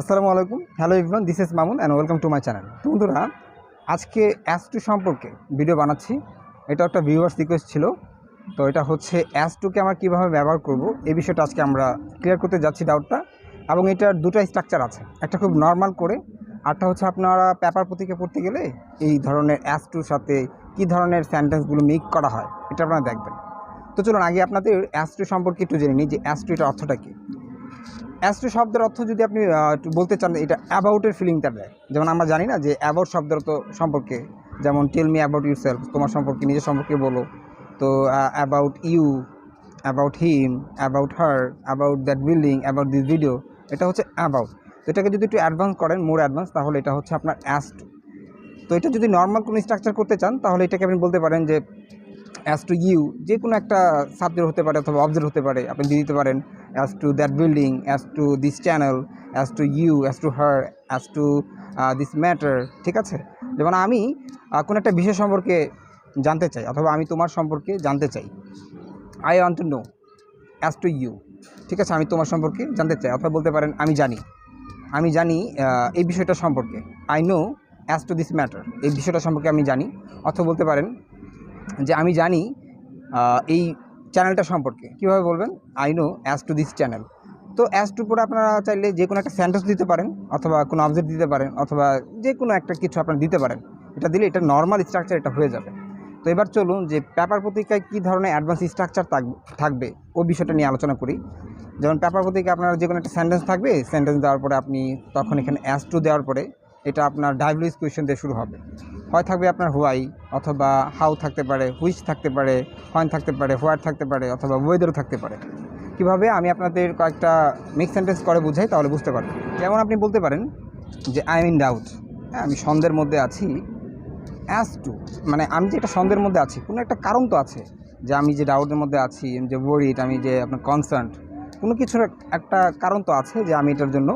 আসসালামু আলাইকুম, hello everyone, this is Mamun and welcome to my channel. তো বন্ধুরা, আজকে অ্যাস2 সম্পর্কে ভিডিও বানাচ্ছি। এটা একটা ভিউয়ার্স রিকোয়েস্ট ছিল। তো এটা হচ্ছে অ্যাস2কে আমরা কীভাবে ব্যবহার করব এই বিষয়টা আজকে আমরা ক্লিয়ার করতে যাচ্ছি ডাউটটা। এবং এটার দুটো স্ট্রাকচার আছে, একটা খুব নর্মাল করে, আরটা হচ্ছে আপনারা পেপার পত্রিকা পড়তে গেলে এই ধরনের অ্যাস2র সাথে কী ধরনের সেন্টেন্সগুলো মিক্স করা হয় এটা আপনারা দেখবেন। তো চলুন আগে আপনাদের অ্যাস2 সম্পর্কে একটু জেনে নিই যে অ্যাস2 এটার অর্থটা কী। অ্যাস টু শব্দের অর্থ যদি আপনি একটু বলতে চান, এটা অ্যাবাউটের ফিলিংটা দেয়। যেমন আমরা জানি না যে অ্যাবাউট শব্দের অর্থ সম্পর্কে, যেমন tell me about yourself, তোমার সম্পর্কে, নিজের সম্পর্কে বলো। তো about you, about him, about her, about that building, about this video, এটা হচ্ছে অ্যাবাউট। তো এটাকে যদি একটু অ্যাডভান্স করেন, মোর অ্যাডভান্স, তাহলে এটা হচ্ছে আপনার অ্যাস টু। তো এটা যদি নর্মাল কোনো স্ট্রাকচার করতে চান তাহলে এটাকে আপনি বলতে পারেন যে অ্যাজ টু ইউ, যে কোনো একটা সাবজেক্ট হতে পারে অথবা অবজেক্ট হতে পারে, আপনি দিয়ে দিতে পারেন as to that building, as to this channel, as to you, as to her, as to this matter. ঠিক আছে, যেমন আমি কোনো একটা বিষয় সম্পর্কে জানতে চাই অথবা আমি তোমার সম্পর্কে জানতে চাই, I want to know as to you. ঠিক আছে, আমি তোমার সম্পর্কে জানতে চাই। অথবা বলতে পারেন আমি জানি এই বিষয়টা সম্পর্কে, I know as to this matter, এই বিষয়টা সম্পর্কে আমি জানি। অথবা বলতে পারেন যে আমি জানি এই চ্যানেলটা সম্পর্কে। কীভাবে বলবেন? I know as to this channel. তো অ্যাজ টু পরে আপনারা চাইলে যে কোনো একটা সেন্টেন্স দিতে পারেন অথবা কোনো অবজেক্ট দিতে পারেন অথবা যে কোনো একটা কিছু আপনারা দিতে পারেন। এটা দিলে এটা নর্মাল স্ট্রাকচার এটা হয়ে যাবে। তো এবার চলুন যে পেপার পত্রিকায় কী ধরনের অ্যাডভান্স স্ট্রাকচার থাকবে ওই বিষয়টা নিয়ে আলোচনা করি। যেমন পেপার পত্রিকায় আপনার যে কোনো একটা সেন্টেন্স থাকবে, সেন্টেন্স দেওয়ার পরে আপনি তখন এখানে অ্যাজ টু দেওয়ার পরে এটা আপনার ডাব্লিউএস কোয়েশ্চেন দিয়ে শুরু হবে। হয় থাকবে আপনার হোয়াই, অথবা হাউ থাকতে পারে, হুইচ থাকতে পারে, হোয়েন থাকতে পারে, হোয়াট থাকতে পারে, অথবা ওয়েদারও থাকতে পারে। কীভাবে আমি আপনাদের কয়েকটা মিক্স সেন্টেন্স করে বুঝাই তাহলে বুঝতে পারবেন। যেমন আপনি বলতে পারেন যে আই এম ইন ডাউট, হ্যাঁ আমি সন্দেহের মধ্যে আছি। অ্যাজ টু মানে আমি যে একটা সন্দেহের মধ্যে আছি, কোনো একটা কারণ তো আছে যে আমি যে ডাউটের মধ্যে আছি, যে ওয়ারিড, আমি যে আপনার কনসার্নড, কোনো কিছুর একটা কারণ তো আছে যে আমি এটার জন্য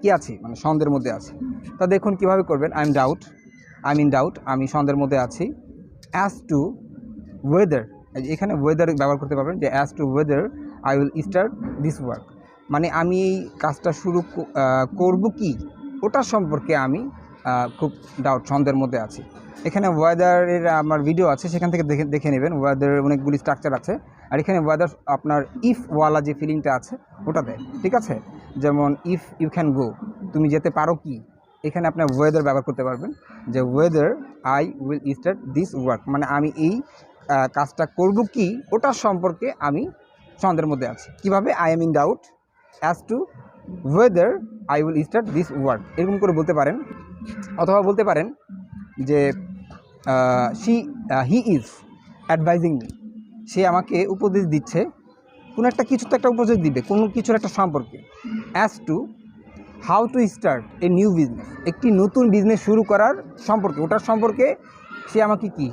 কী আছি, মানে সন্দেহের মধ্যে আছি। তা দেখুন কীভাবে করবেন। আই এম ইন ডাউট, আমি সন্দেহের মধ্যে আছি। অ্যাজ টু ওয়েদার, এখানে ওয়েদার ব্যবহার করতে পারবেন যে as two weather I will start this work, মানে আমি এই কাজটা শুরু করব কি ওটার সম্পর্কে আমি খুব ডাউট, সন্দেহের মধ্যে আছি। এখানে ওয়েদারের আমার ভিডিও আছে, সেখান থেকে দেখে নেবেন। ওয়েদারের অনেকগুলি স্ট্রাকচার আছে, আর এখানে ওয়েদার আপনার ইফ ওয়ালা যে ফিলিংটা আছে ওটা দেয়। ঠিক আছে, যেমন ইফ ইউ ক্যান গো, তুমি যেতে পারো কি, এখানে আপনার ওয়েদার ব্যবহার করতে পারবেন যে weather I will start this work, মানে আমি এই কাজটা করব কি ওটার সম্পর্কে আমি সন্দেহের মধ্যে আছি। কীভাবে? I am in doubt as to weather I will start this work, এরকম করে বলতে পারেন। অথবা বলতে পারেন যে হি ইজ অ্যাডভাইজিং মি, সে আমাকে উপদেশ দিচ্ছে। কোনো একটা কিছু তো একটা উপদেশ দিবে, কোনো কিছুর একটা সম্পর্কে। As to how to start a new business, একটি নতুন বিজনেস শুরু করার সম্পর্কে, ওটার সম্পর্কে সে আমাকে কি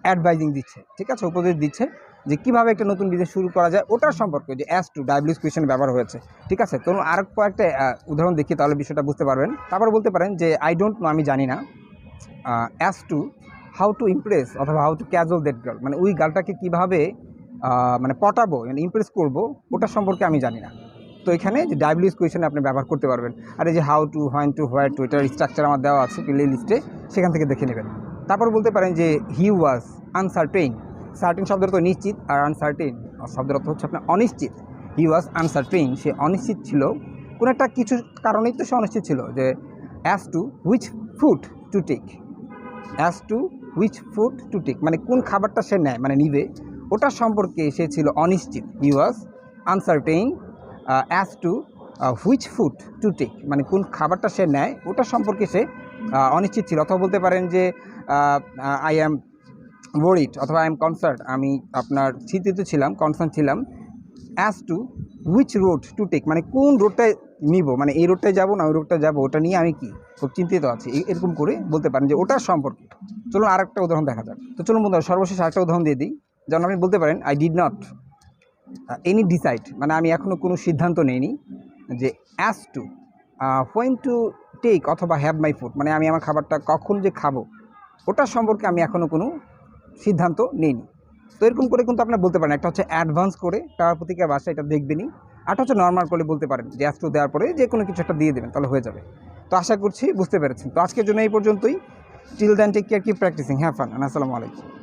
অ্যাডভাইজিং দিচ্ছে। ঠিক আছে, উপদেশ দিচ্ছে যে কীভাবে একটা নতুন বিজনেস শুরু করা যায় ওটার সম্পর্কে, যে অ্যাজ টু ডাব্লিউএস কোয়েশ্চেন ব্যবহার হয়েছে। ঠিক আছে, তো আর কয়েকটা উদাহরণ দেখি তাহলে বিষয়টা বুঝতে পারবেন। তারপর বলতে পারেন যে আই ডোন্ট নো, আমি জানি না। As to how to Impress অথবা হাউ টু ক্যাজল দ্যাট গার্ল, মানে ওই গার্লটাকে কীভাবে মানে পটাবো, মানে ইমপ্রেস করবো ওটার সম্পর্কে আমি জানি না। তো এখানে যে ডাব্লিউএস কোয়েশ্চেন আপনি ব্যবহার করতে পারবেন। আর এই যে how to, when to, where to, এটার স্ট্রাকচার আমার দেওয়া আছে প্লে লিস্টে, সেখান থেকে দেখে নেবেন। তারপর বলতে পারেন যে হি ওয়াজ আনসার্টেইন, সার্টেন শব্দের তো নিশ্চিত, আর আনসার্টেইন শব্দের অর্থ হচ্ছে আপনার অনিশ্চিত। হি ওয়াজ আনসার্টেইন, সে অনিশ্চিত ছিল, কোনো একটা কিছু কারণেই তো সে অনিশ্চিত ছিল। যে as to which food to take, as to which food to take, মানে কোন খাবারটা সে নেয়, মানে নিবে, ওটার সম্পর্কে সে ছিল অনিশ্চিত। He was uncertain as to which food to take, মানে কোন খাবারটা সে নেয় ওটার সম্পর্কে সে অনিশ্চিত ছিল। অথবা বলতে পারেন যে আই অ্যাম ওয়ারিড অথবা আই এম কনসার্ন, আমি আপনার চিন্তিত ছিলাম, কনসার্ন ছিলাম। As to which road to take, মানে কোন রোডটায় নিব, মানে এই রোডটায় যাবো না ওই রোডটায় যাবো, ওটা নিয়ে আমি কি খুব চিন্তিত আছি, এরকম করে বলতে পারেন যে ওটার সম্পর্কে। চলুন আর একটা উদাহরণ দেখা যাক। তো চলুন বন্ধুরা, সর্বশেষ আরেকটা উদাহরণ দিয়ে দিই। যেমন আপনি বলতে পারেন I did not any decide, মানে আমি এখনও কোনো সিদ্ধান্ত নেইনি। যে as to when to take অথবা হ্যাভ মাই ফুড, মানে আমি আমার খাবারটা কখন যে খাবো ওটার সম্পর্কে আমি এখনও কোনো সিদ্ধান্ত নিইনি। তো এরকম করে কিন্তু আপনার বলতে পারেন। একটা হচ্ছে অ্যাডভান্স করে পেপার পত্রিকা ভাষা, এটা দেখবেনই। আরটা হচ্ছে নর্মাল করলে বলতে পারেন যে অ্যাস টু দেওয়ার পরে যে কোনো কিছু একটা দিয়ে দেবেন, তাহলে হয়ে যাবে। তো আশা করছি বুঝতে পেরেছেন। তো আজকের জন্য এই পর্যন্তই। Till then take care, keep practising, have fun, আসসালামু আলাইকুম।